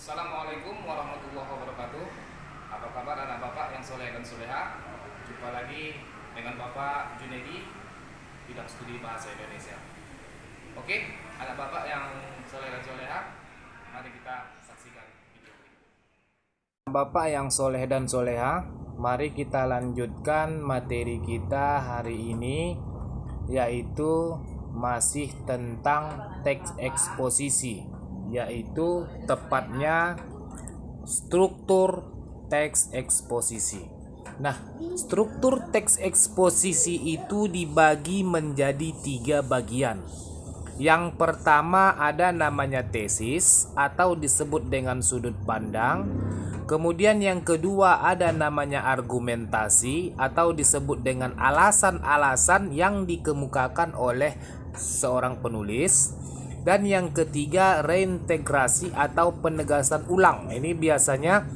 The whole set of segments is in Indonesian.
Assalamualaikum warahmatullahi wabarakatuh. Apa kabar anak bapak yang soleh dan soleha? Jumpa lagi dengan Bapak Junedi, bidang studi bahasa Indonesia. Oke, anak bapak yang soleh dan soleha, mari kita saksikan video ini. Bapak yang soleh dan soleha, mari kita lanjutkan materi kita hari ini, yaitu masih tentang teks eksposisi, yaitu tepatnya struktur teks eksposisi. Nah, struktur teks eksposisi itu dibagi menjadi 3 bagian. Yang pertama ada namanya tesis atau disebut dengan sudut pandang. Kemudian yang kedua ada namanya argumentasi atau disebut dengan alasan-alasan yang dikemukakan oleh seorang penulis. Dan yang ketiga reintegrasi atau penegasan ulang. Ini biasanya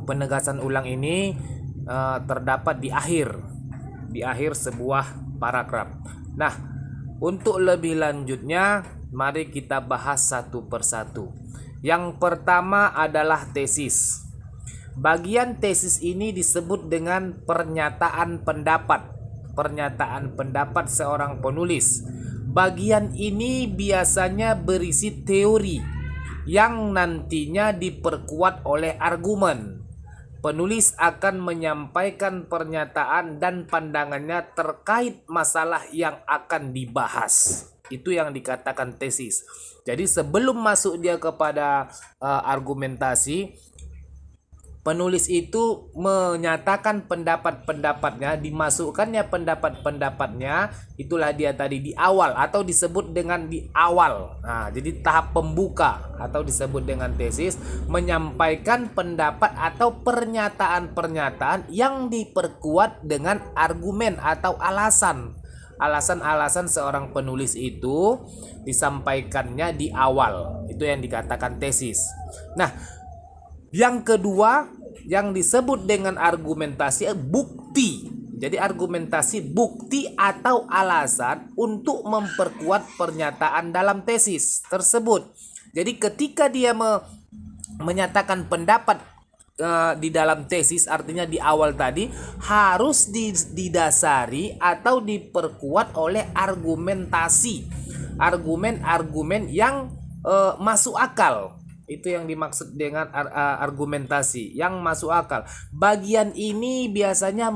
penegasan ulang ini terdapat di akhir sebuah paragraf. Nah, untuk lebih lanjutnya mari kita bahas satu persatu. Yang pertama adalah tesis. Bagian tesis ini disebut dengan pernyataan pendapat. Pernyataan pendapat seorang penulis. Bagian ini biasanya berisi teori yang nantinya diperkuat oleh argumen. Penulis akan menyampaikan pernyataan dan pandangannya terkait masalah yang akan dibahas. Itu yang dikatakan tesis. Jadi sebelum masuk dia kepada argumentasi, penulis itu menyatakan pendapat-pendapatnya, dimasukkannya pendapat-pendapatnya, itulah dia tadi di awal atau disebut dengan di awal. Nah, jadi tahap pembuka atau disebut dengan tesis, menyampaikan pendapat atau pernyataan-pernyataan yang diperkuat dengan argumen atau alasan. Alasan-alasan seorang penulis itu disampaikannya di awal. Itu yang dikatakan tesis. Nah, yang kedua yang disebut dengan argumentasi bukti. Jadi argumentasi bukti atau alasan untuk memperkuat pernyataan dalam tesis tersebut. Jadi ketika dia menyatakan pendapat di dalam tesis, artinya di awal tadi harus didasari atau diperkuat oleh argumentasi. Argumen-argumen yang masuk akal. Itu yang dimaksud dengan argumentasi yang masuk akal. Bagian ini biasanya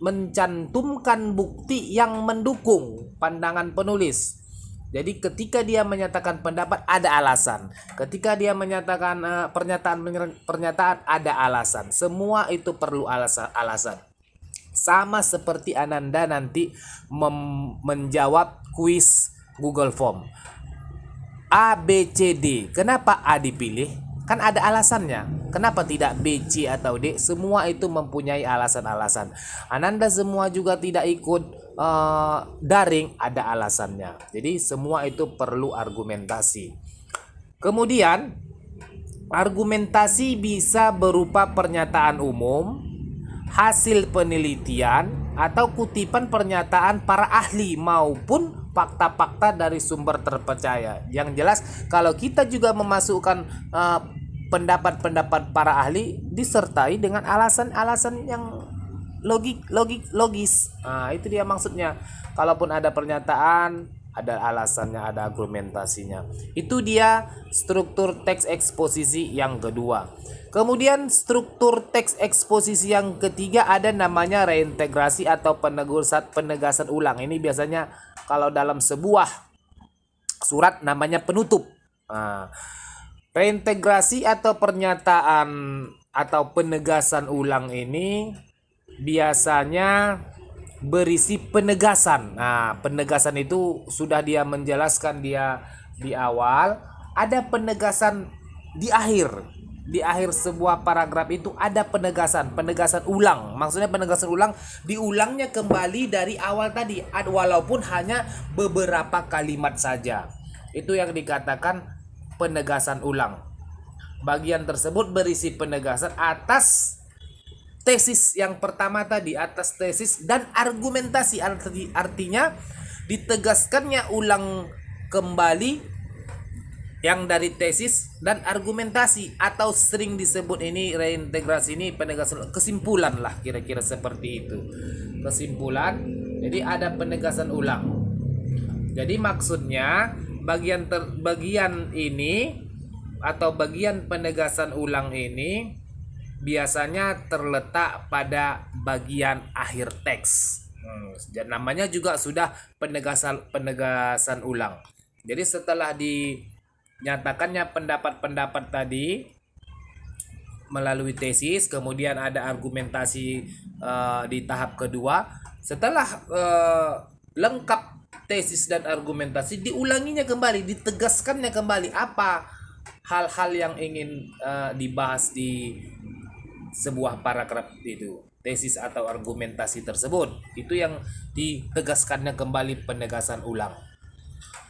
mencantumkan bukti yang mendukung pandangan penulis. Jadi ketika dia menyatakan pendapat ada alasan. Ketika dia menyatakan pernyataan ada alasan. Semua itu perlu alasan. Sama seperti Ananda nanti menjawab kuis Google Form. A, B, C, D. Kenapa A dipilih? Kan ada alasannya. Kenapa tidak B, C, atau D? Semua itu mempunyai alasan-alasan. Ananda semua juga tidak ikut daring, ada alasannya. Jadi semua itu perlu argumentasi. Kemudian argumentasi bisa berupa pernyataan umum, hasil penelitian, atau kutipan pernyataan para ahli maupun fakta-fakta dari sumber terpercaya. Yang jelas kalau kita juga memasukkan pendapat-pendapat para ahli disertai dengan alasan-alasan yang logis. Nah, itu dia maksudnya. Kalaupun ada pernyataan, ada alasannya, ada argumentasinya. Itu dia struktur teks eksposisi yang kedua. Kemudian struktur teks eksposisi yang ketiga ada namanya reintegrasi atau penegasan ulang. Ini biasanya kalau dalam sebuah surat namanya penutup. Nah, reintegrasi atau pernyataan atau penegasan ulang ini biasanya berisi penegasan. Nah, penegasan itu sudah dia menjelaskan dia di awal. Ada penegasan di akhir. Di akhir sebuah paragraf itu ada penegasan ulang. Maksudnya penegasan ulang, diulangnya kembali dari awal tadi, walaupun hanya beberapa kalimat saja. Itu yang dikatakan penegasan ulang. Bagian tersebut berisi penegasan atas tesis yang pertama tadi, atas tesis dan argumentasi. Artinya ditegaskannya ulang kembali yang dari tesis dan argumentasi, atau sering disebut ini reintegrasi ini penegasan kesimpulan lah, kira-kira seperti itu, kesimpulan. Jadi ada penegasan ulang. Jadi maksudnya bagian ini atau bagian penegasan ulang ini biasanya terletak pada bagian akhir teks. Dan namanya juga sudah penegasan ulang. Jadi setelah dinyatakannya pendapat-pendapat tadi melalui tesis, kemudian ada argumentasi di tahap kedua. Setelah lengkap tesis dan argumentasi, diulanginya kembali, ditegaskannya kembali apa hal-hal yang ingin dibahas di sebuah paragraf itu, tesis atau argumentasi tersebut. Itu yang ditegaskannya kembali, penegasan ulang.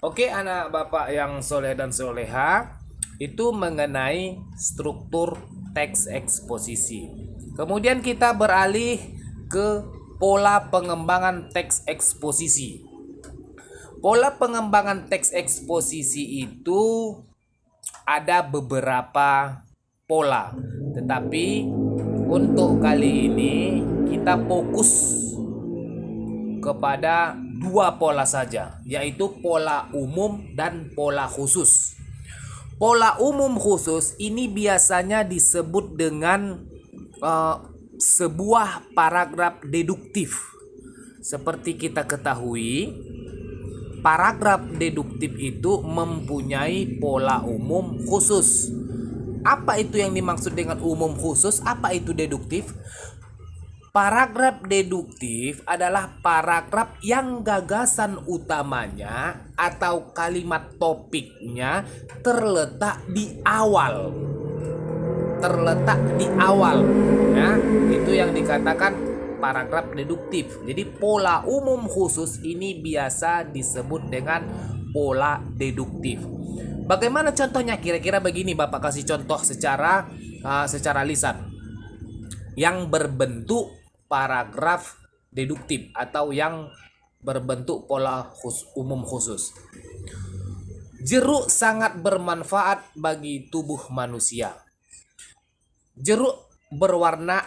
Oke, anak bapak yang soleh dan soleha, itu mengenai struktur teks eksposisi. Kemudian kita beralih ke pola pengembangan teks eksposisi. Pola pengembangan teks eksposisi itu ada beberapa pola, tetapi untuk kali ini kita fokus kepada dua pola saja, yaitu pola umum dan pola khusus. Pola umum khusus ini biasanya disebut dengan sebuah paragraf deduktif. Seperti kita ketahui, paragraf deduktif itu mempunyai pola umum khusus. Apa itu yang dimaksud dengan umum khusus? Apa itu deduktif? Paragraf deduktif adalah paragraf yang gagasan utamanya atau kalimat topiknya terletak di awal. Ya, itu yang dikatakan paragraf deduktif. Jadi pola umum khusus ini biasa disebut dengan pola deduktif. Bagaimana contohnya? Kira-kira begini, Bapak kasih contoh secara lisan yang berbentuk paragraf deduktif atau yang berbentuk pola umum khusus. Jeruk sangat bermanfaat bagi tubuh manusia. Jeruk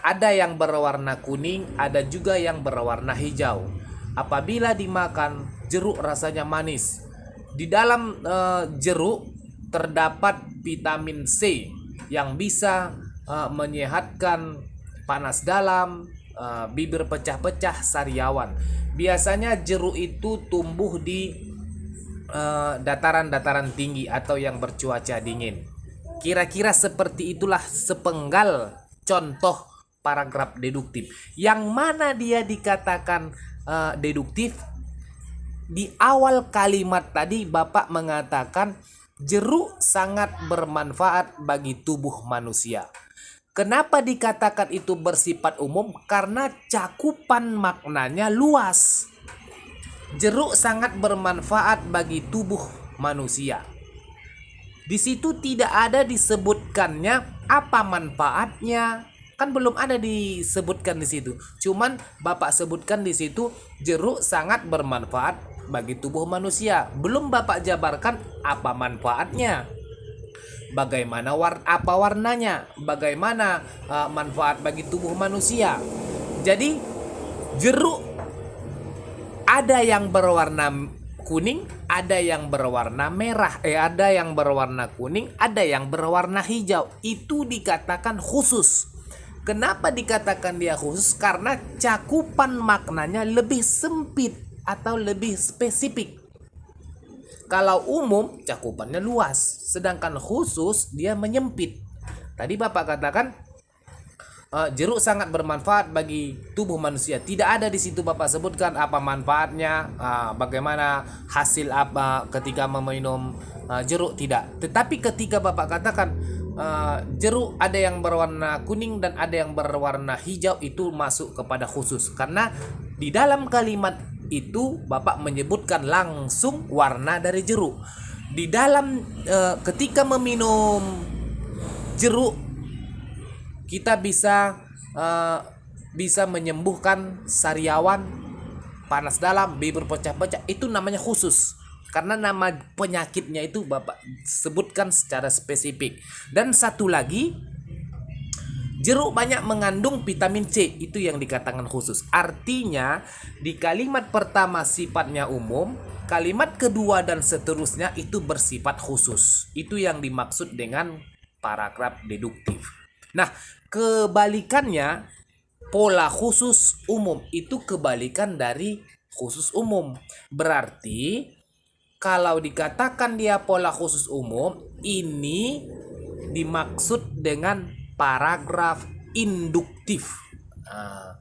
ada yang berwarna kuning, ada juga yang berwarna hijau. Apabila dimakan, jeruk rasanya manis. Di dalam jeruk terdapat vitamin C yang bisa menyehatkan panas dalam, bibir pecah-pecah, sariawan. Biasanya jeruk itu tumbuh di dataran-dataran tinggi atau yang bercuaca dingin. Kira-kira seperti itulah sepenggal contoh paragraf deduktif. Yang mana dia dikatakan deduktif? Di awal kalimat tadi Bapak mengatakan jeruk sangat bermanfaat bagi tubuh manusia. Kenapa dikatakan itu bersifat umum? Karena cakupan maknanya luas. Jeruk sangat bermanfaat bagi tubuh manusia. Di situ tidak ada disebutkannya apa manfaatnya. Kan belum ada disebutkan di situ. Cuman Bapak sebutkan di situ jeruk sangat bermanfaat bagi tubuh manusia. Belum Bapak jabarkan apa manfaatnya. Bagaimana apa warnanya? Bagaimana manfaat bagi tubuh manusia? Jadi jeruk ada yang berwarna kuning, ada yang berwarna merah, ada yang berwarna kuning, ada yang berwarna hijau. Itu dikatakan khusus. Kenapa dikatakan dia khusus? Karena cakupan maknanya lebih sempit atau lebih spesifik. Kalau umum cakupannya luas, sedangkan khusus dia menyempit. Tadi Bapak katakan jeruk sangat bermanfaat bagi tubuh manusia. Tidak ada di situ Bapak sebutkan apa manfaatnya, bagaimana hasil apa ketika meminum jeruk, tidak. Tetapi ketika Bapak katakan jeruk ada yang berwarna kuning dan ada yang berwarna hijau, itu masuk kepada khusus. Karena di dalam kalimat itu Bapak menyebutkan langsung warna dari jeruk. Di dalam ketika meminum jeruk kita bisa menyembuhkan sariawan, panas dalam, bibir pecah-pecah. Itu namanya khusus. karena nama penyakitnya itu Bapak sebutkan secara spesifik. Dan satu lagi, jeruk banyak mengandung vitamin C, itu yang dikatakan khusus. Artinya di kalimat pertama sifatnya umum, kalimat kedua dan seterusnya itu bersifat khusus. Itu yang dimaksud dengan paragraf deduktif. Nah, kebalikannya, pola khusus umum itu kebalikan dari khusus umum. Berarti kalau dikatakan dia pola khusus umum, ini dimaksud dengan paragraf induktif. Nah,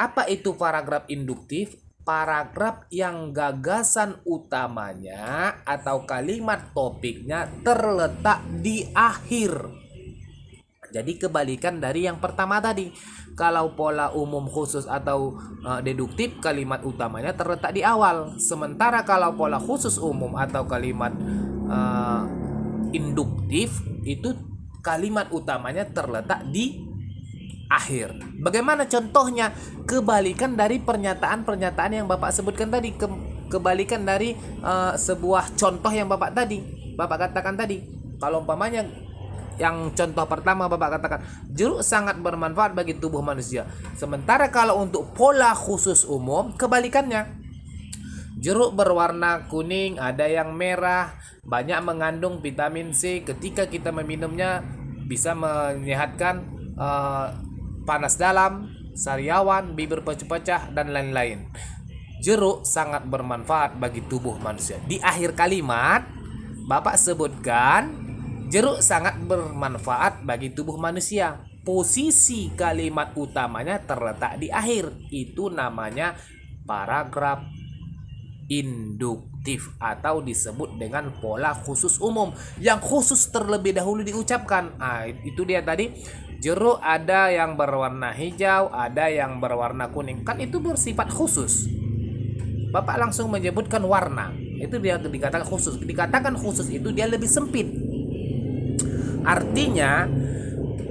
apa itu paragraf induktif? Paragraf yang gagasan utamanya atau kalimat topiknya terletak di akhir. Jadi kebalikan dari yang pertama tadi. Kalau pola umum khusus atau deduktif, kalimat utamanya terletak di awal. Sementara kalau pola khusus umum atau kalimat induktif, itu kalimat utamanya terletak di akhir. Bagaimana contohnya? Kebalikan dari pernyataan-pernyataan yang Bapak sebutkan tadi. Kebalikan dari sebuah contoh yang Bapak katakan tadi. Kalau umpamanya yang contoh pertama Bapak katakan, jeruk sangat bermanfaat bagi tubuh manusia. Sementara kalau untuk pola khusus umum, kebalikannya. Jeruk berwarna kuning, ada yang merah, banyak mengandung vitamin C. Ketika kita meminumnya bisa menyehatkan panas dalam, sariawan, bibir pecah-pecah, dan lain-lain. Jeruk sangat bermanfaat bagi tubuh manusia. Di akhir kalimat Bapak sebutkan jeruk sangat bermanfaat bagi tubuh manusia. Posisi kalimat utamanya terletak di akhir. Itu namanya paragraf induktif atau disebut dengan pola khusus umum. Yang khusus terlebih dahulu diucapkan. Nah, itu dia tadi. Jeruk ada yang berwarna hijau, ada yang berwarna kuning. Kan itu bersifat khusus. Bapak langsung menyebutkan warna. Itu dia dikatakan khusus. Dikatakan khusus itu dia lebih sempit. Artinya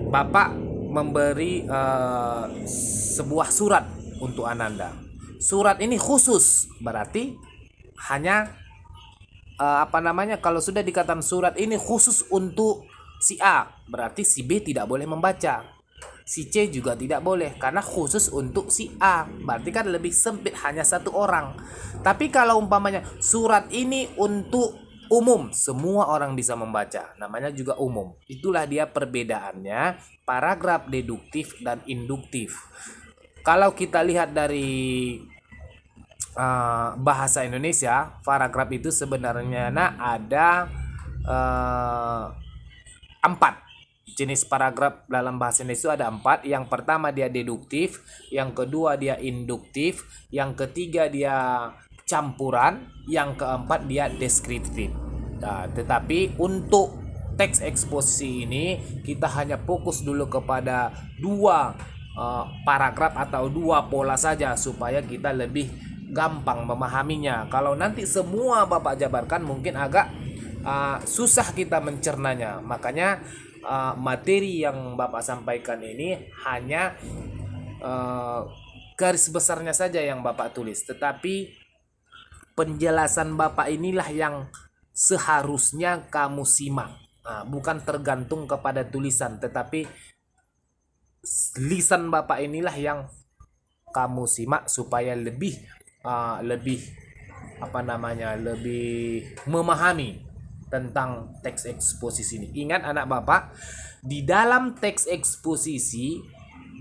Bapak memberi sebuah surat untuk Ananda. Surat ini khusus, berarti hanya kalau sudah dikatakan surat ini khusus untuk si A, berarti si B tidak boleh membaca. Si C juga tidak boleh karena khusus untuk si A. Berarti kan lebih sempit, hanya satu orang. Tapi kalau umpamanya surat ini untuk umum, semua orang bisa membaca, namanya juga umum. Itulah dia perbedaannya paragraf deduktif dan induktif. Kalau kita lihat dari bahasa Indonesia, paragraf itu sebenarnya ada 4 jenis paragraf dalam bahasa Indonesia. Ada 4. Yang pertama dia deduktif, yang kedua dia induktif, yang ketiga dia campuran, yang keempat dia deskriptif. Nah, tetapi untuk teks eksposisi ini kita hanya fokus dulu kepada 2 paragraf atau 2 pola saja supaya kita lebih gampang memahaminya. Kalau nanti semua Bapak jabarkan mungkin agak susah kita mencernanya. Makanya materi yang Bapak sampaikan ini hanya garis besarnya saja yang Bapak tulis, tetapi penjelasan Bapak inilah yang seharusnya kamu simak. Bukan tergantung kepada tulisan, tetapi lisan Bapak inilah yang kamu simak supaya lebih memahami tentang teks eksposisi ini. Ingat anak Bapak, di dalam teks eksposisi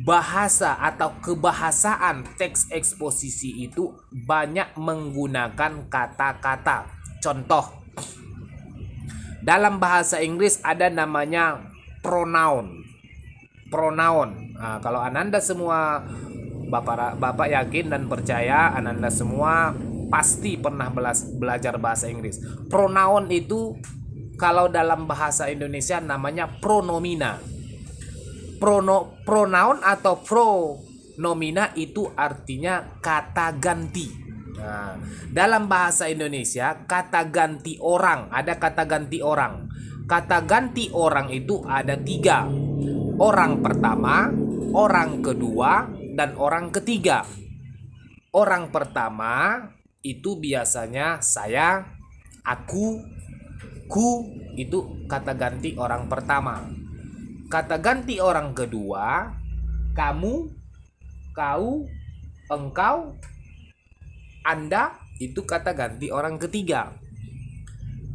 bahasa atau kebahasaan teks eksposisi itu banyak menggunakan kata-kata. Contoh, dalam bahasa Inggris ada namanya pronoun. Kalau Ananda semua Bapak yakin dan percaya Ananda semua pasti pernah belajar bahasa Inggris. Pronoun itu kalau dalam bahasa Indonesia namanya pronomina. Pronoun atau pronomina itu artinya kata ganti. Nah, dalam bahasa Indonesia kata ganti orang, ada kata ganti orang. Kata ganti orang itu ada 3. Orang pertama, orang kedua, dan orang ketiga. Orang pertama itu biasanya saya, Aku, ku itu kata ganti orang pertama. Kata ganti orang kedua, kamu, kau, engkau, Anda itu kata ganti orang ketiga.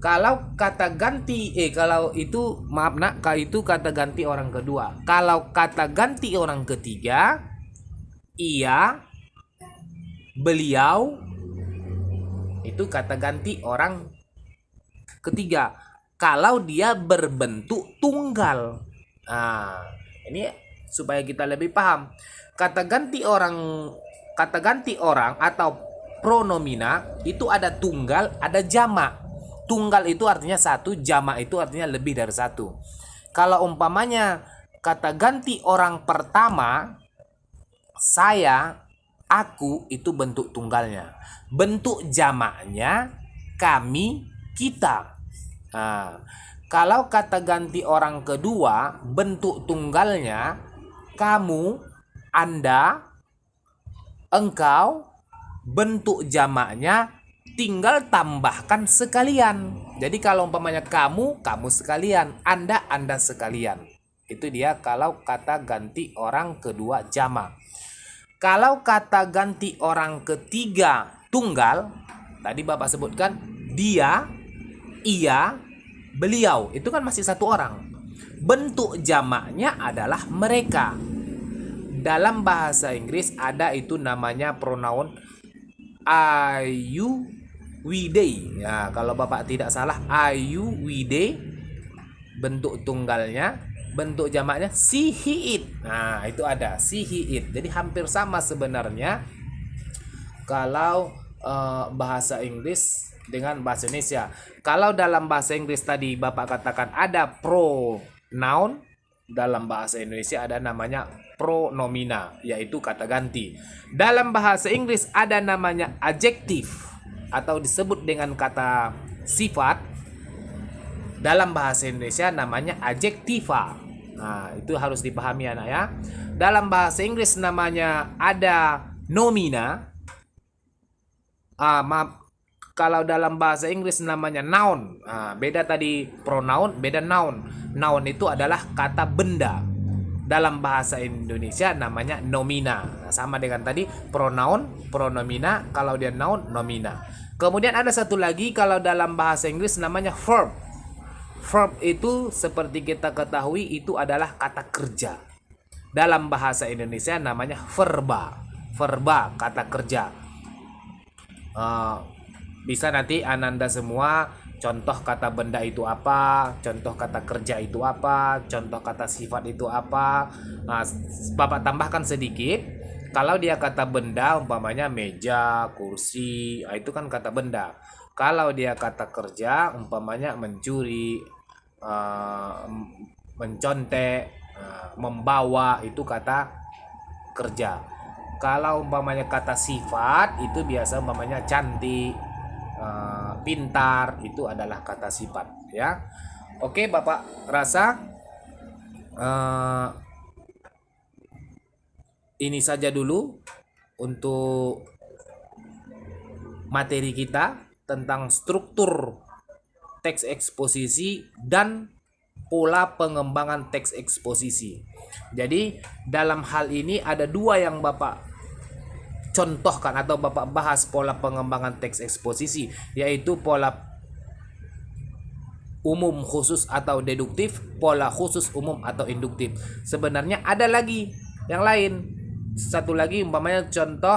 Kalau kata ganti kalau itu maaf nak, itu kata ganti orang kedua. Kalau kata ganti orang ketiga, ia, beliau itu kata ganti orang ketiga. Kalau dia berbentuk tunggal. Nah, ini supaya kita lebih paham. Kata ganti orang atau pronomina itu ada tunggal, ada jamak. Tunggal itu artinya satu, jamak itu artinya lebih dari satu. Kalau umpamanya kata ganti orang pertama, saya, aku itu bentuk tunggalnya. Bentuk jamaknya kami, kita. Nah, kalau kata ganti orang kedua, bentuk tunggalnya kamu, Anda, engkau, bentuk jamaknya tinggal tambahkan sekalian. Jadi kalau umpamanya kamu, kamu sekalian, Anda sekalian. Itu dia kalau kata ganti orang kedua jamak. Kalau kata ganti orang ketiga tunggal, tadi Bapak sebutkan dia, ia, beliau. Itu kan masih satu orang. Bentuk jamaknya adalah mereka. Dalam bahasa Inggris ada itu namanya pronoun I, you, we, they. Ya, kalau Bapak tidak salah, I, you, we, they bentuk tunggalnya, bentuk jamaknya she, he, it. Nah, itu ada she, he, it. Jadi hampir sama sebenarnya kalau bahasa Inggris dengan bahasa Indonesia. Kalau dalam bahasa Inggris tadi Bapak katakan ada pronoun, dalam bahasa Indonesia ada namanya pronomina, yaitu kata ganti. Dalam bahasa Inggris ada namanya adjektif atau disebut dengan kata sifat. Dalam bahasa Indonesia namanya adjektiva. Nah, itu harus dipahami anak ya. Dalam bahasa Inggris namanya ada nomina. Maaf, kalau dalam bahasa Inggris namanya noun. Beda tadi pronoun, beda noun. Noun itu adalah kata benda. Dalam bahasa Indonesia namanya nomina. Nah, sama dengan tadi pronoun, pronomina. Kalau dia noun, nomina. Kemudian ada satu lagi kalau dalam bahasa Inggris namanya verb. Verb itu seperti kita ketahui itu adalah kata kerja. Dalam bahasa Indonesia namanya verba. Verba, kata kerja. Bisa nanti Ananda semua contoh kata benda itu apa, contoh kata kerja itu apa, contoh kata sifat itu apa. Nah, Bapak tambahkan sedikit. Kalau dia kata benda umpamanya meja, kursi, itu kan kata benda. Kalau dia kata kerja umpamanya mencuri, mencontek, membawa, itu kata kerja. Kalau umpamanya kata sifat itu biasa umpamanya cantik, pintar, itu adalah kata sifat ya. Oke, Bapak rasa ini saja dulu untuk materi kita tentang struktur teks eksposisi dan pola pengembangan teks eksposisi. Jadi dalam hal ini ada dua yang Bapak contohkan atau Bapak bahas pola pengembangan teks eksposisi, yaitu pola umum khusus atau deduktif, pola khusus umum atau induktif. Sebenarnya ada lagi yang lain. Satu lagi umpamanya contoh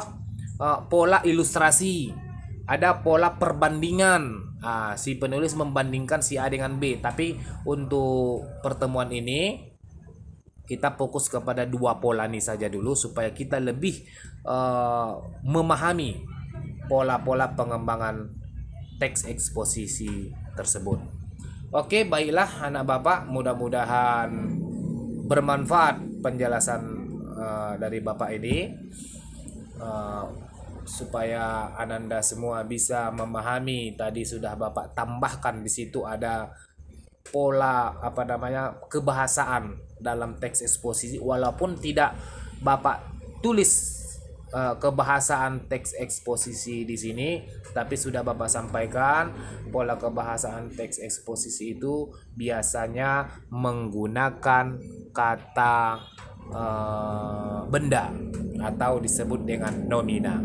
pola ilustrasi. Ada pola perbandingan. Si penulis membandingkan si A dengan B. Tapi untuk pertemuan ini kita fokus kepada dua pola ini saja dulu supaya kita lebih memahami pola-pola pengembangan teks eksposisi tersebut. Oke, baiklah anak Bapak, mudah-mudahan bermanfaat penjelasan dari Bapak ini, supaya Ananda semua bisa memahami. Tadi sudah Bapak tambahkan di situ ada pola kebahasaan dalam teks eksposisi, walaupun tidak Bapak tulis kebahasaan teks eksposisi di sini, tapi sudah Bapak sampaikan pola kebahasaan teks eksposisi itu biasanya menggunakan kata benda atau disebut dengan nomina.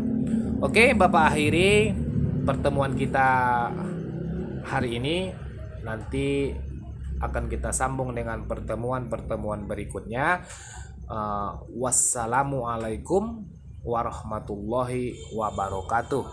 Oke, Bapak akhiri pertemuan kita hari ini. Nanti akan kita sambung dengan pertemuan-pertemuan berikutnya. Wassalamualaikum warahmatullahi wabarakatuh.